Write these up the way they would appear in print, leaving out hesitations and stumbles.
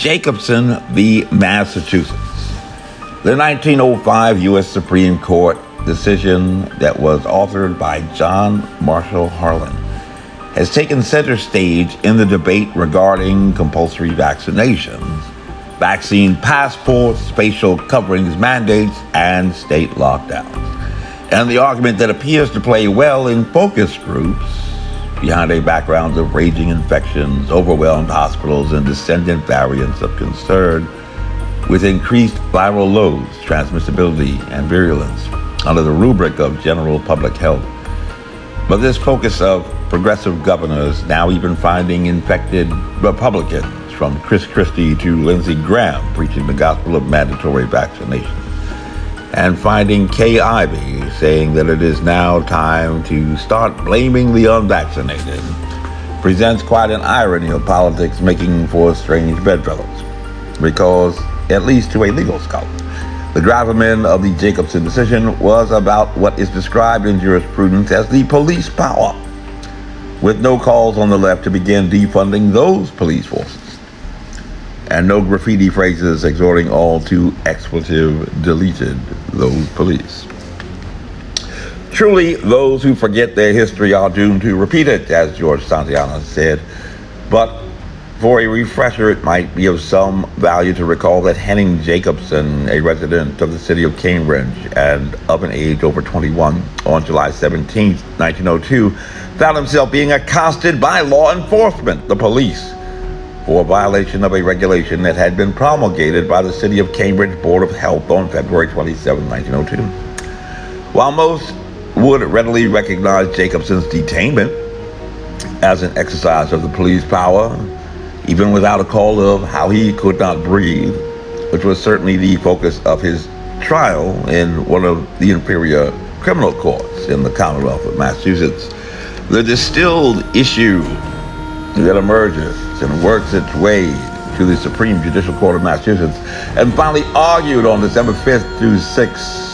Jacobson v. Massachusetts. The 1905 U.S. Supreme Court decision that was authored by John Marshall Harlan has taken center stage in the debate regarding compulsory vaccinations, vaccine passports, facial coverings mandates, and state lockdowns. And the argument that appears to play well in focus groups behind a background of raging infections, overwhelmed hospitals, and descendant variants of concern with increased viral loads, transmissibility, and virulence under the rubric of general public health. But this focus of progressive governors now even finding infected Republicans, from Chris Christie to Lindsey Graham, preaching the gospel of mandatory vaccinations, and finding Kay Ivey saying that it is now time to start blaming the unvaccinated, presents quite an irony of politics making for strange bedfellows. Because, at least to a legal scholar, the gravamen of the Jacobson decision was about what is described in jurisprudence as the police power, with no calls on the left to begin defunding those police forces, and no graffiti phrases exhorting all to expletive deleted those police. Truly, those who forget their history are doomed to repeat it, as George Santayana said. But for a refresher, it might be of some value to recall that Henning Jacobson, a resident of the city of Cambridge and of an age over 21, on July 17, 1902, found himself being accosted by law enforcement, the police, for a violation of a regulation that had been promulgated by the City of Cambridge Board of Health on February 27, 1902. While most would readily recognize Jacobson's detainment as an exercise of the police power, even without a call of how he could not breathe, which was certainly the focus of his trial in one of the inferior criminal courts in the Commonwealth of Massachusetts, the distilled issue that emerges and works its way to the Supreme Judicial Court of Massachusetts and finally argued on December 5th through 6th,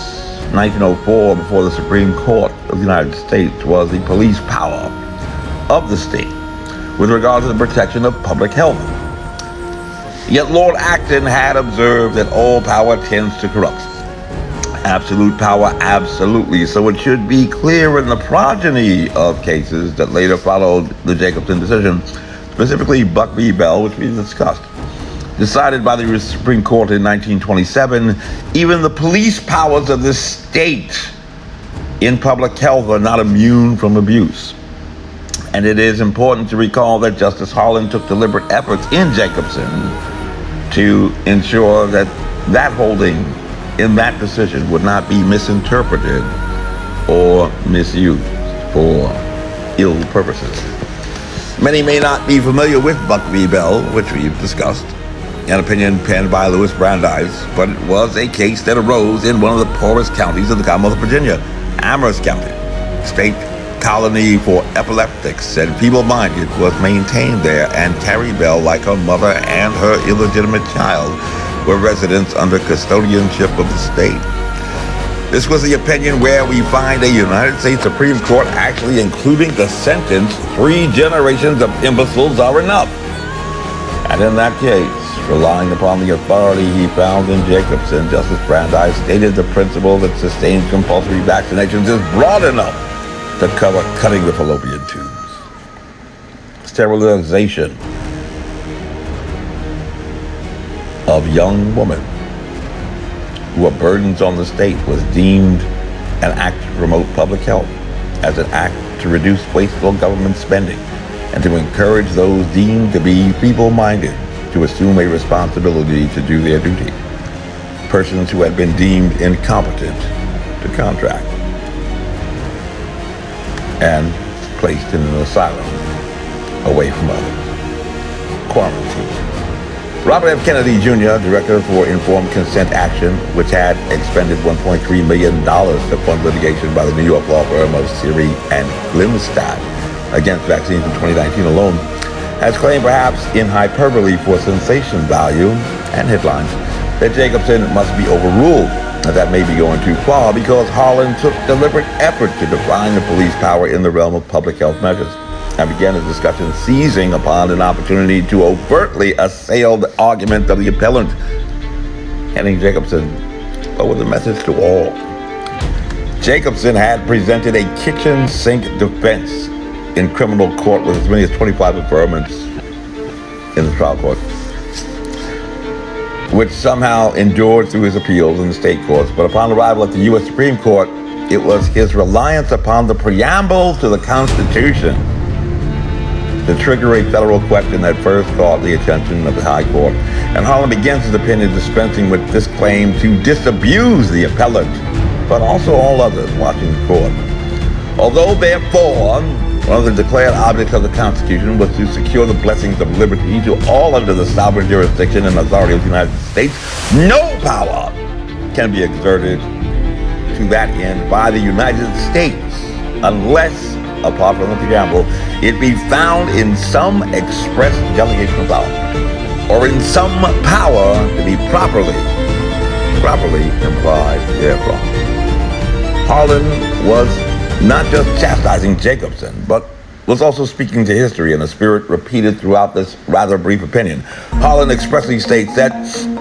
1904 before the Supreme Court of the United States was the police power of the state with regard to the protection of public health. Yet Lord Acton had observed that all power tends to corrupt. Absolute power, absolutely. So it should be clear in the progeny of cases that later followed the Jacobson decision, specifically Buck v. Bell, which we discussed, decided by the Supreme Court in 1927, even the police powers of the state in public health are not immune from abuse. And it is important to recall that Justice Harlan took deliberate efforts in Jacobson to ensure that that holding in that decision would not be misinterpreted or misused for ill purposes. Many may not be familiar with Buck v. Bell, which we've discussed, an opinion penned by Louis Brandeis, but it was a case that arose in one of the poorest counties of the Commonwealth of Virginia, Amherst County. State colony for epileptics and feeble-minded was maintained there, and Carrie Bell, like her mother and her illegitimate child, were residents under custodianship of the state. This was the opinion where we find a United States Supreme Court actually including the sentence, 3 generations of imbeciles are enough. And in that case, relying upon the authority he found in Jacobson, Justice Brandeis stated the principle that sustained compulsory vaccinations is broad enough to cover cutting the fallopian tubes, sterilization of young women who are burdens on the state was deemed an act to promote public health, as an act to reduce wasteful government spending, and to encourage those deemed to be feeble-minded to assume a responsibility to do their duty. Persons who had been deemed incompetent to contract and placed in an asylum away from others. Quarantine. Robert F. Kennedy Jr., Director for Informed Consent Action, which had expended $1.3 million to fund litigation by the New York law firm of Siri and Glimstad against vaccines in 2019 alone, has claimed, perhaps in hyperbole for sensation value and headlines, that Jacobson must be overruled. That may be going too far because Harlan took deliberate effort to define the police power in the realm of public health measures. and began a discussion seizing upon an opportunity to overtly assail the argument of the appellant, Henning Jacobson, but with a message to all. Jacobson had presented a kitchen sink defense in criminal court with as many as 25 affirmants in the trial court, which somehow endured through his appeals in the state courts. But upon arrival at the U.S. Supreme Court, it was his reliance upon the preamble to the Constitution to trigger a federal question that first caught the attention of the High Court. And Harlan begins his opinion dispensing with this claim to disabuse the appellant, but also all others watching the court. Although therefore, one of the declared objects of the Constitution was to secure the blessings of liberty to all under the sovereign jurisdiction and authority of the United States, no power can be exerted to that end by the United States unless, apart from the preamble, it be found in some express delegation of power, or in some power to be properly implied therefrom. Harlan was not just chastising Jacobson, but was also speaking to history in a spirit repeated throughout this rather brief opinion. Harlan expressly states that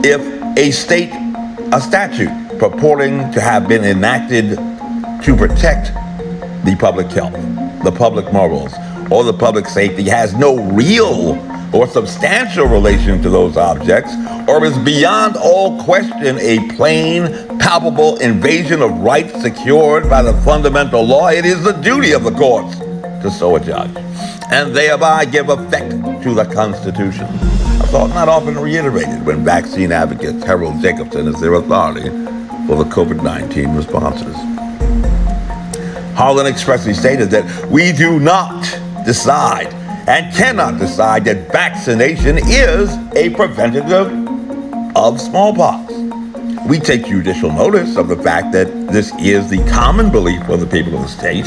if a statute purporting to have been enacted to protect the public health, the public morals, or the public safety has no real or substantial relation to those objects, or is beyond all question a plain, palpable invasion of rights secured by the fundamental law, it is the duty of the courts to so adjudge, and thereby give effect to the Constitution. A thought not often reiterated when vaccine advocates herald Jacobson as their authority for the COVID-19 responses. Harlan expressly stated that we do not decide and cannot decide that vaccination is a preventative of smallpox. We take judicial notice of the fact that this is the common belief of the people of the state,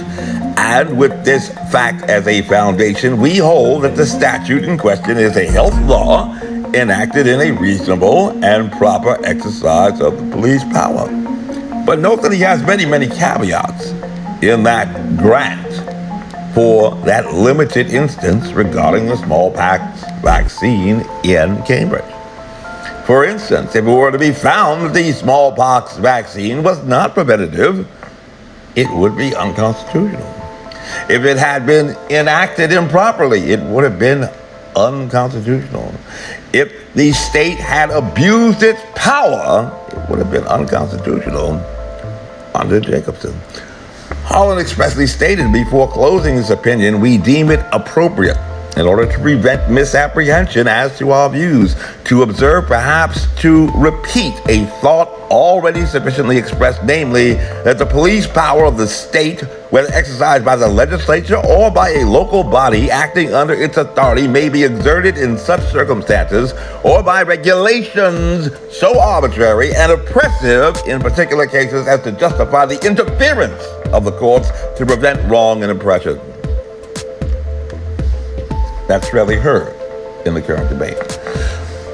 and with this fact as a foundation, we hold that the statute in question is a health law enacted in a reasonable and proper exercise of the police power. But note that he has many, many caveats in that grant for that limited instance regarding the smallpox vaccine in Cambridge. For instance, if it were to be found that the smallpox vaccine was not preventative, it would be unconstitutional. If it had been enacted improperly, it would have been unconstitutional. If the state had abused its power, it would have been unconstitutional under Jacobson. Harlan expressly stated before closing his opinion, we deem it appropriate in order to prevent misapprehension as to our views, to observe, perhaps to repeat a thought already sufficiently expressed, namely that the police power of the state, whether exercised by the legislature or by a local body acting under its authority, may be exerted in such circumstances or by regulations so arbitrary and oppressive in particular cases as to justify the interference of the courts to prevent wrong and oppression. That's rarely heard in the current debate.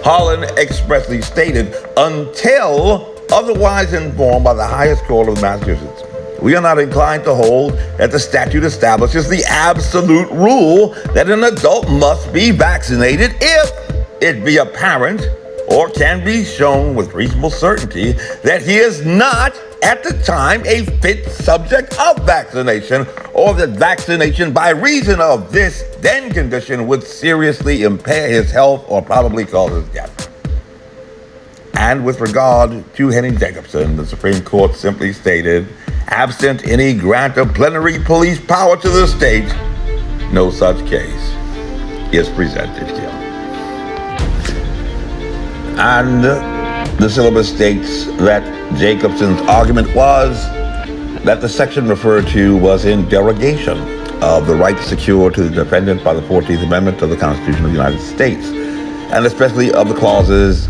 Harlan expressly stated, until otherwise informed by the highest court of Massachusetts, we are not inclined to hold that the statute establishes the absolute rule that an adult must be vaccinated if it be apparent or can be shown with reasonable certainty that he is not at the time a fit subject of vaccination, or that vaccination by reason of this then condition would seriously impair his health or probably cause his death. And with regard to Henning Jacobson, the Supreme Court simply stated, absent any grant of plenary police power to the state, no such case is presented here. And the syllabus states that Jacobson's argument was that the section referred to was in derogation of the rights secured to the defendant by the 14th Amendment of the Constitution of the United States, and especially of the clauses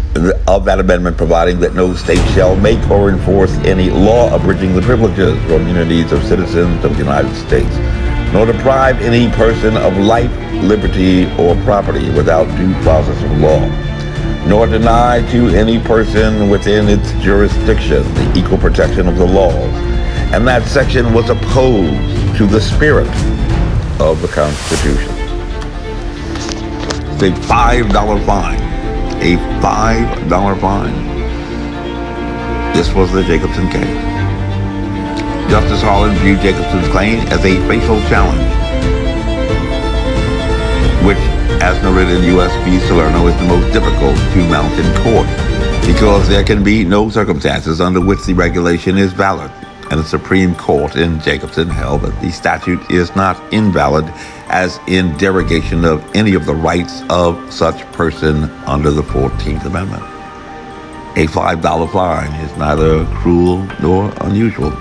of that amendment providing that no state shall make or enforce any law abridging the privileges or immunities of citizens of the United States, nor deprive any person of life, liberty, or property without due process of law, nor deny to any person within its jurisdiction the equal protection of the laws. And that section was opposed to the spirit of the Constitution. It's a $5 fine. A $5 fine. This was the Jacobson case. Justice Harlan viewed Jacobson's claim as a facial challenge, which, as noted in U.S. v. Salerno, is the most difficult to mount in court because there can be no circumstances under which the regulation is valid. And the Supreme Court in Jacobson held that the statute is not invalid as in derogation of any of the rights of such person under the 14th Amendment. A $5 fine is neither cruel nor unusual.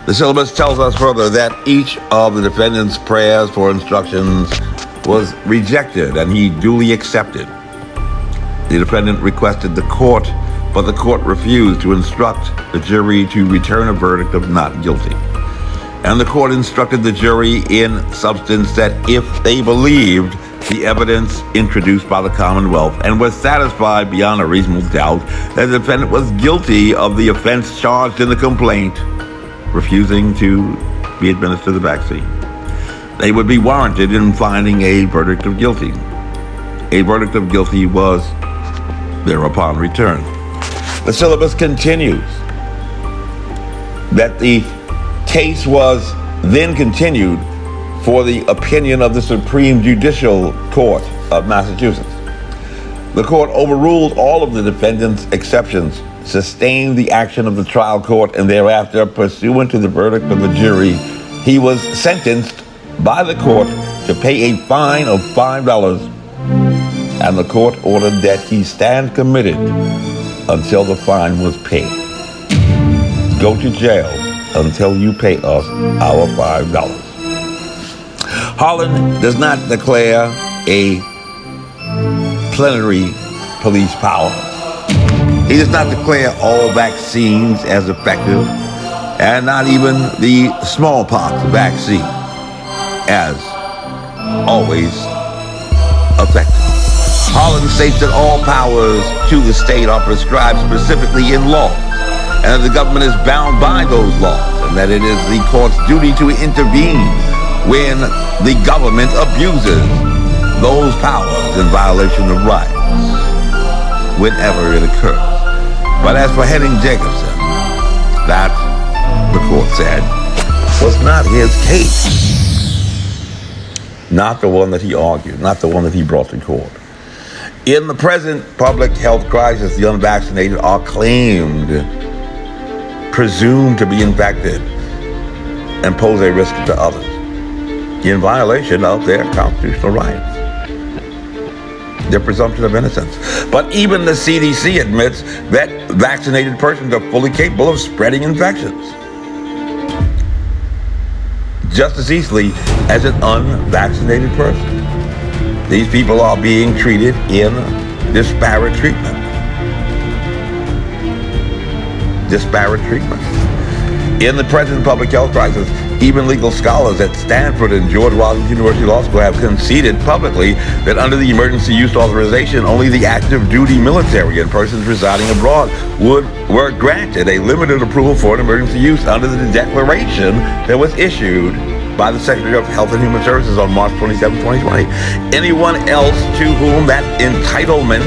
The syllabus tells us further that each of the defendant's prayers for instructions was rejected and he duly accepted. The defendant requested the court, but the court refused to instruct the jury to return a verdict of not guilty. And the court instructed the jury in substance that if they believed the evidence introduced by the Commonwealth and was satisfied beyond a reasonable doubt that the defendant was guilty of the offense charged in the complaint, refusing to be administered the vaccine, they would be warranted in finding a verdict of guilty. A verdict of guilty was thereupon returned. The syllabus continues that the case was then continued for the opinion of the Supreme Judicial Court of Massachusetts. The court overruled all of the defendant's exceptions, sustained the action of the trial court, and thereafter, pursuant to the verdict of the jury, he was sentenced by the court to pay a fine of $5, and the court ordered that he stand committed until the fine was paid. Go to jail until you pay us our $5. Harlan does not declare a plenary police power. He does not declare all vaccines as effective, and not even the smallpox vaccine as always effective. Harlan states that all powers to the state are prescribed specifically in law, and that the government is bound by those laws, and that it is the court's duty to intervene when the government abuses those powers in violation of rights, whenever it occurs. But as for Henning Jacobson, that, the court said, was not his case. Not the one that he argued, not the one that he brought to court. In the present public health crisis, the unvaccinated are presumed to be infected and pose a risk to others in violation of their constitutional rights, their presumption of innocence. But even the CDC admits that vaccinated persons are fully capable of spreading infections just as easily as an unvaccinated person. These people are being treated in disparate treatment. Disparate treatment. In the present public health crisis, even legal scholars at Stanford and George Washington University Law School have conceded publicly that under the emergency use authorization, only the active duty military and persons residing abroad were granted a limited approval for an emergency use under the declaration that was issued by the Secretary of Health and Human Services on March 27, 2020. Anyone else to whom that entitlement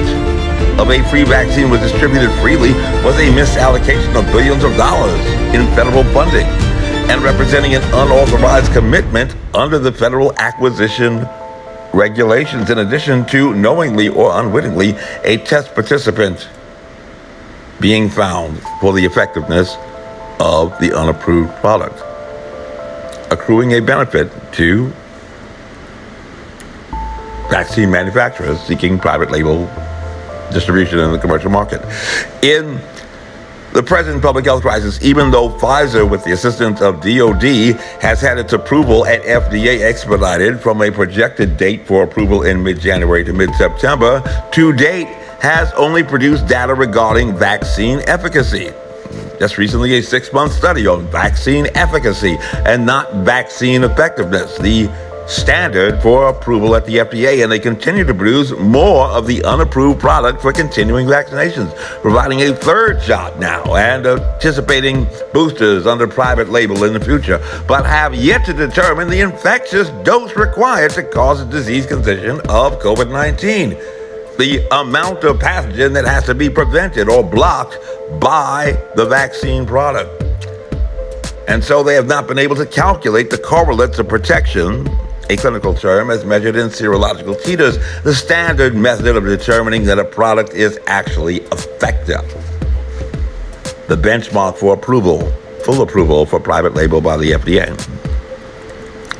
of a free vaccine was distributed freely was a misallocation of billions of dollars in federal funding and representing an unauthorized commitment under the federal acquisition regulations, in addition to knowingly or unwittingly a test participant being found for the effectiveness of the unapproved product, accruing a benefit to vaccine manufacturers seeking private label distribution in the commercial market. In the present public health crisis, even though Pfizer, with the assistance of DOD, has had its approval at FDA expedited from a projected date for approval in mid-January to mid-September, to date has only produced data regarding vaccine efficacy. Just recently, a 6-month study on vaccine efficacy and not vaccine effectiveness. The standard for approval at the FDA, and they continue to produce more of the unapproved product for continuing vaccinations, providing a third shot now and anticipating boosters under private label in the future, but have yet to determine the infectious dose required to cause the disease condition of COVID-19. The amount of pathogen that has to be prevented or blocked by the vaccine product. And so they have not been able to calculate the correlates of protection, a clinical term as measured in serological titers, the standard method of determining that a product is actually effective. The benchmark for approval, full approval for private label by the FDA.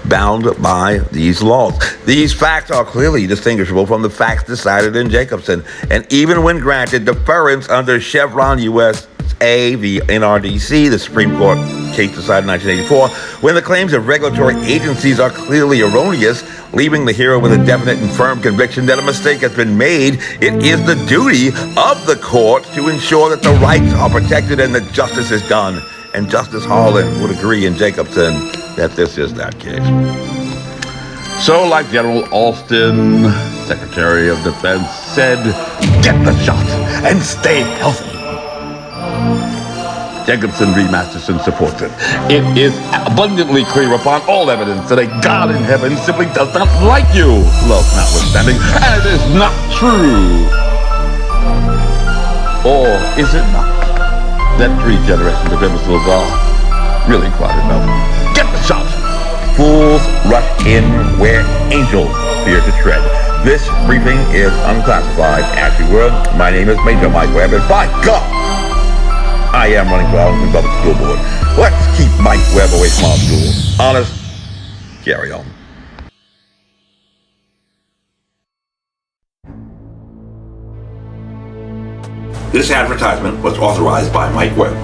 Bound by these laws. These facts are clearly distinguishable from the facts decided in Jacobson, and even when granted deference under Chevron USA v. NRDC, the Supreme Court case decided in 1984, when the claims of regulatory agencies are clearly erroneous, leaving the hero with a definite and firm conviction that a mistake has been made, it is the duty of the court to ensure that the rights are protected and that justice is done. And Justice Harlan would agree in Jacobson that this is that case. So, like General Alston, Secretary of Defense, said, get the shot and stay healthy. Jacobson v. Masterson supports it. It is abundantly clear upon all evidence that a God in heaven simply does not like you, love notwithstanding, and it is not true. Or is it not? That 3 generations of imbeciles are really quite enough. Get the shot! Fools rush in where angels fear to tread. This briefing is unclassified, as you were. My name is Major Mike Webb, and by God, I am running for Arlington Public School Board. Let's keep Mike Webb away from our school. Honest, carry on. This advertisement was authorized by Mike Webb.